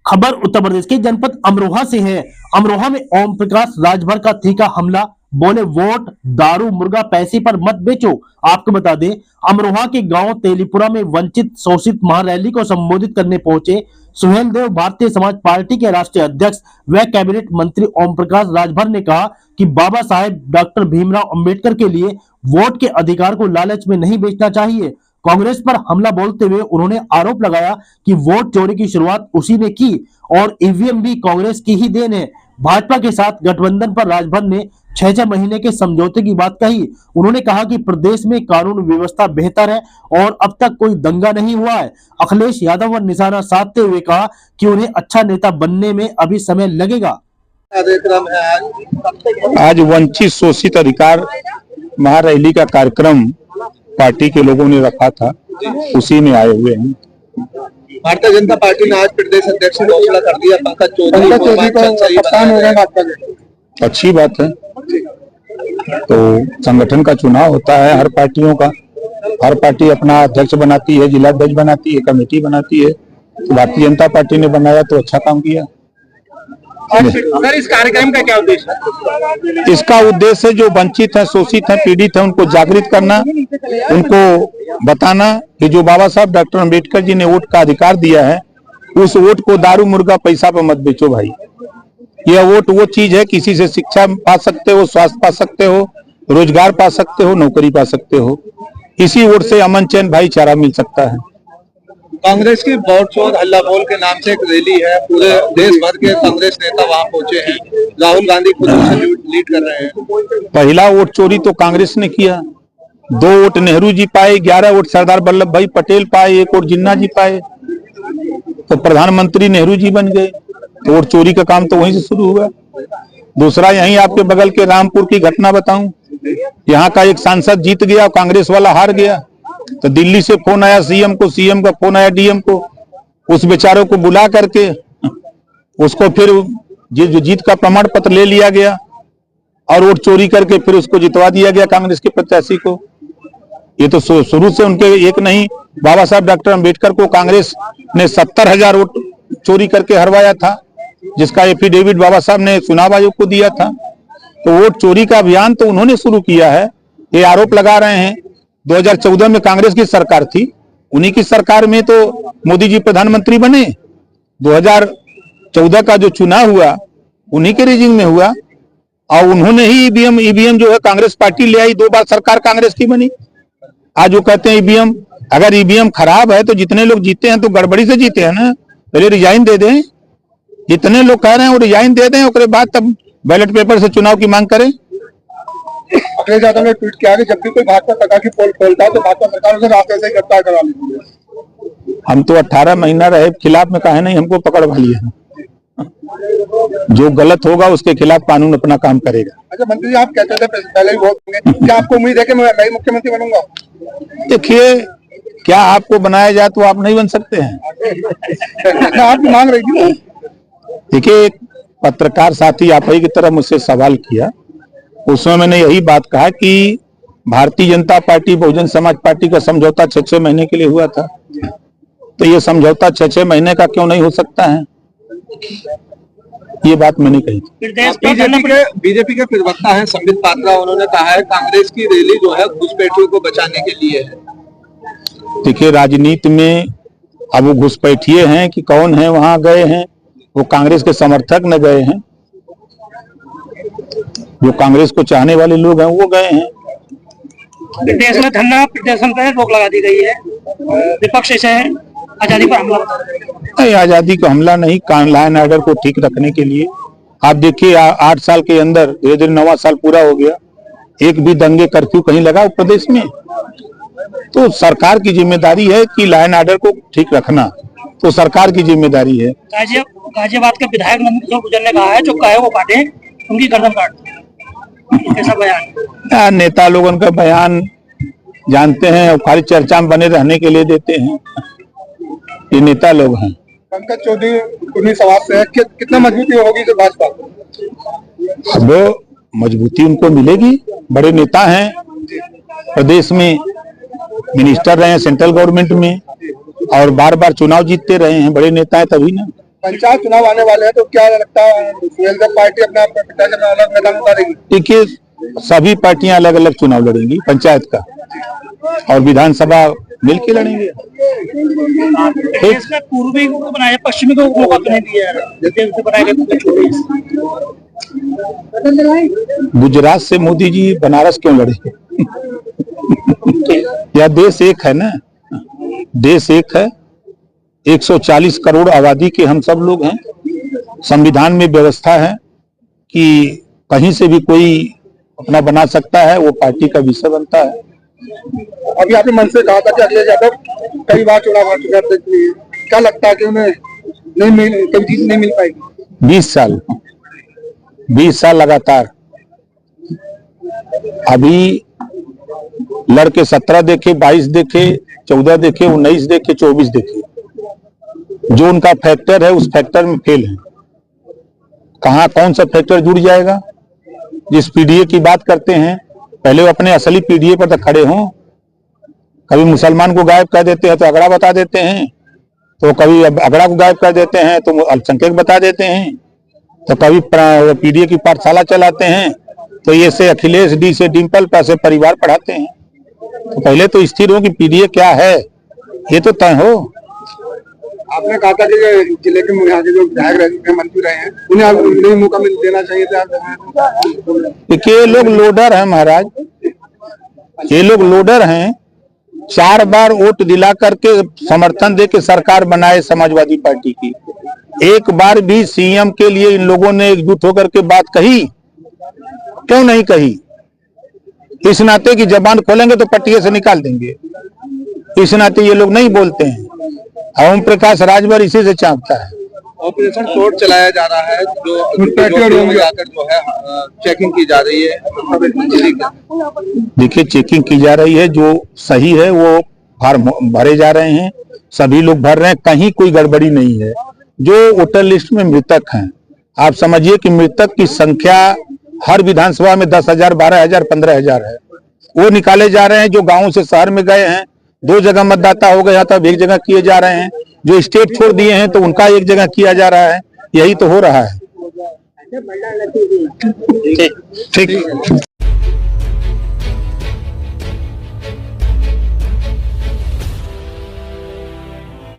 खबर उत्तर प्रदेश के जनपद अमरोहा से है। अमरोहा में ओम प्रकाश राजभर का तीखा हमला, बोले वोट दारू मुर्गा पैसे पर मत बेचो। आपको बता दें, अमरोहा के गांव तेलीपुरा में वंचित शोषित महारैली को संबोधित करने पहुंचे सुहेल देव भारतीय समाज पार्टी के राष्ट्रीय अध्यक्ष व कैबिनेट मंत्री ओम प्रकाश राजभर ने कहा कि बाबा साहेब डॉक्टर भीमराव अंबेडकर के लिए वोट के अधिकार को लालच में नहीं बेचना चाहिए। कांग्रेस पर हमला बोलते हुए उन्होंने आरोप लगाया कि वोट चोरी की शुरुआत उसी ने की और ईवीएम भी कांग्रेस की ही देन है। भाजपा के साथ गठबंधन पर राजभर ने 6 महीने के समझौते की बात कही। उन्होंने कहा कि प्रदेश में कानून व्यवस्था बेहतर है और अब तक कोई दंगा नहीं हुआ है। अखिलेश यादव पर निशाना साधते हुए कहा कि उन्हें अच्छा नेता बनने में अभी समय लगेगा। आज वंचित शोषित अधिकार महारैली का कार्यक्रम पार्टी के लोगों ने रखा था, उसी में आए हुए हैं। भारतीय जनता पार्टी ने आज प्रदेश अध्यक्ष ने घोषणा कर दिया पंकज चौधरी को। अच्छी बात है। तो संगठन का चुनाव होता है हर पार्टियों का, हर पार्टी अपना अध्यक्ष बनाती है, जिलाध्यक्ष बनाती है, कमेटी बनाती है। तो भारतीय जनता पार्टी ने बनाया तो अच्छा काम किया। सर, इस कार्यक्रम का क्या उद्देश्य है? इसका उद्देश्य जो वंचित है, शोषित है, पीड़ित है, उनको जागृत करना, उनको बताना कि जो बाबा साहब डॉक्टर अंबेडकर जी ने वोट का अधिकार दिया है, उस वोट को दारू मुर्गा पैसा पर मत बेचो भाई। यह वोट वो चीज है, किसी से शिक्षा पा सकते हो, स्वास्थ्य पा सकते हो, रोजगार पा सकते हो, नौकरी पा सकते हो। इसी वोट से अमन चैन भाईचारा मिल सकता है। कांग्रेस की वोट चोर हल्ला बोल के नाम से एक रैली है, पूरे देश भर के कांग्रेस नेता वहां पहुंचे हैं। राहुल गांधी खुद उसे लीड कर रहे हैं। पहला वोट चोरी तो कांग्रेस ने किया, 2 वोट नेहरू जी पाए, 11 वोट सरदार वल्लभ भाई पटेल पाए, 1 वोट जिन्ना जी पाए, तो प्रधानमंत्री नेहरू जी बन गए। तो वोट चोरी का काम तो वहीं से शुरू हुआ। दूसरा, यहीं आपके बगल के रामपुर की घटना बताऊं, यहाँ का एक सांसद जीत गया, कांग्रेस वाला हार गया। तो दिल्ली से फोन आया सीएम को, सीएम का फोन आया डीएम को, उस बेचारों को बुला करके उसको फिर जो जीत का प्रमाण पत्र ले लिया गया और वोट चोरी करके फिर उसको जितवा दिया गया कांग्रेस के प्रत्याशी को। ये तो शुरू से उनके एक नहीं, बाबा साहब डॉक्टर अंबेडकर को कांग्रेस ने 70,000 वोट चोरी करके हरवाया था, जिसका एफिडेविट बाबा साहब ने चुनाव आयोग को दिया था। तो वोट चोरी का अभियान तो उन्होंने शुरू किया है। ये आरोप लगा रहे हैं 2014 में कांग्रेस की सरकार थी, उन्हीं की सरकार में तो मोदी जी प्रधानमंत्री बने। 2014 का जो चुनाव हुआ उन्हीं के रिजिंग में हुआ और उन्होंने ही ईवीएम जो है कांग्रेस पार्टी ले आई, 2 बार सरकार कांग्रेस की बनी। आज वो कहते हैं ईवीएम, अगर ईवीएम खराब है तो जितने लोग जीते हैं तो गड़बड़ी से जीते हैं ना, पहले रिजाइन दे दें। जितने लोग कह रहे हैं वो रिजाइन दे दें, उसके बाद तब बैलेट पेपर से चुनाव की मांग करें। अखिलेश यादव ने ट्वीट किया कि जब भी कोई भाजपा सरकार की पोल खोलता है तो भाजपा सरकार उसे रास्ते से गिरफ्तार करा लेती है। हम तो 18 महीना रहे खिलाफ में, कहे नहीं हमको पकड़वा लिया। जो गलत होगा उसके खिलाफ कानून अपना काम करेगा। अच्छा मंत्री जी, आप कहते थे पहले ही वोट देंगे, क्या आपको उम्मीद है कि मैं नई मुख्यमंत्री बनूंगा? देखिए, क्या आपको बनाया जाए तो आप नहीं बन सकते हैं। आपकी मांग रही थी। देखिए, एक पत्रकार साथी आप ही की तरह मुझसे सवाल किया, उसमें मैंने यही बात कहा कि भारतीय जनता पार्टी बहुजन समाज पार्टी का समझौता 6 महीने के लिए हुआ था, तो ये समझौता 6 महीने का क्यों नहीं हो सकता है, ये बात मैंने कही। बीजेपी के प्रवक्ता है संबित पात्रा, उन्होंने कहा है कांग्रेस की रैली जो है घुसपैठियों को बचाने के लिए है। देखिए, राजनीति में अब वो घुसपैठिए हैं कि कौन है, वहां गए हैं, वो कांग्रेस के समर्थक न गए हैं, जो कांग्रेस को चाहने वाले लोग हैं वो गए हैं। देश में धरना प्रदर्शन पर रोक लगा दी गई है, विपक्ष से आजादी पर हमला। नहीं, आजादी का हमला नहीं, लॉ ऑर्डर को ठीक रखने के लिए। आप देखिए, 8 साल के अंदर धीरे धीरे 9वां साल पूरा हो गया, एक भी दंगे कर्फ्यू कहीं लगा प्रदेश में? तो सरकार की जिम्मेदारी है कि लॉ ऑर्डर को ठीक रखना, तो सरकार की जिम्मेदारी है। गाजियाबाद के विधायक नंदकिशोर गुर्जर ने कहा है जो कहे वो काटे, उनकी गर्दन काट, ऐसा बयान। नेता लोग उनका बयान जानते हैं और खाली चर्चा में बने रहने के लिए देते हैं, ये नेता लोग हैं। पंकज चौधरी समाज से है, कितना मजबूती होगी तो भाजपा? अब मजबूती उनको मिलेगी, बड़े नेता हैं, प्रदेश में मिनिस्टर रहे हैं सेंट्रल गवर्नमेंट में और बार बार चुनाव जीतते रहे हैं, बड़े नेता हैं तभी ना। पंचायत चुनाव आने वाले हैं, तो क्या लगता है सुहेलदेव पार्टी अपना प्रत्याशी अपना अलग मैदान उतारेगी? देखिए, सभी पार्टियां अलग अलग चुनाव लड़ेंगी, पंचायत का और विधानसभा मिलकर लड़ेंगे। देश में पूर्वी को बनाया, पश्चिमी को मौका तो नहीं दिया है, जैसे उसे बनाए गए तो छोड़िए। गुजरात से मोदी जी बनारस क्यों लड़े? यह देश एक है ना, देश एक है, 140 करोड़ आबादी के हम सब लोग हैं। संविधान में व्यवस्था है कि कहीं से भी कोई अपना बना सकता है, वो पार्टी का विषय बनता है। अभी आपने मन से कहा था कि अखिलेश यादव कई बार चुनाव हार चुके हैं, क्या लगता है कि उन्हें कभी जीत नहीं मिल पाएगी? 20 साल लगातार, अभी लड़के 17 देखे, 22 देखे, 14 देखे, 19 देखे, 24 देखे, जो उनका फैक्टर है उस फैक्टर में फेल है। कहां कौन सा फैक्टर जुड़ जाएगा? जिस पीडीए की बात करते हैं, पहले वो अपने असली पीडीए पर तो खड़े हों। कभी मुसलमान को गायब कर देते हैं तो अगड़ा बता देते हैं, तो कभी अगड़ा को गायब कर देते हैं तो अल्पसंख्यक बता देते हैं, तो कभी पीडीए की पाठशाला चलाते हैं, तो ये से अखिलेश डी से डिम्पल पैसे परिवार पढ़ाते हैं। तो पहले तो स्थिर हो कि पीडीए क्या है, ये तो तय हो। आपने कहा था कि जिले के यहाँ के जो विधायक मंत्री रहे हैं उन्हें मौका मिल देना चाहिए था। देखिए, ये लोग लोडर हैं महाराज, ये लोग लोडर हैं। 4 बार वोट दिला करके समर्थन दे के सरकार बनाए समाजवादी पार्टी की, एक बार भी सीएम के लिए इन लोगों ने एकजुट होकर के बात कही? क्यों नहीं कही? इस नाते की जबान खोलेंगे तो पट्टिए से निकाल देंगे, इस नाते ये लोग नहीं बोलते हैं। ओम प्रकाश राजभर इसी से चाहता है। ऑपरेशन तोड़ चलाया जा रहा है, जो जाकर जो है चेकिंग की जा रही है। देखिए, चेकिंग की जा रही है, जो सही है वो फॉर्म भरे जा रहे हैं, सभी लोग भर रहे हैं, कहीं कोई गड़बड़ी नहीं है। जो वोटर लिस्ट में मृतक हैं, आप समझिए कि मृतक की संख्या हर विधानसभा में 10,000, 12,000, 15,000 है, वो निकाले जा रहे हैं। जो गांव से शहर में गए हैं, 2 जगह मतदाता हो गया, तब 1 जगह किए जा रहे हैं। जो स्टेट छोड़ दिए हैं तो उनका 1 जगह किया जा रहा है। यही तो हो रहा है। ठीक।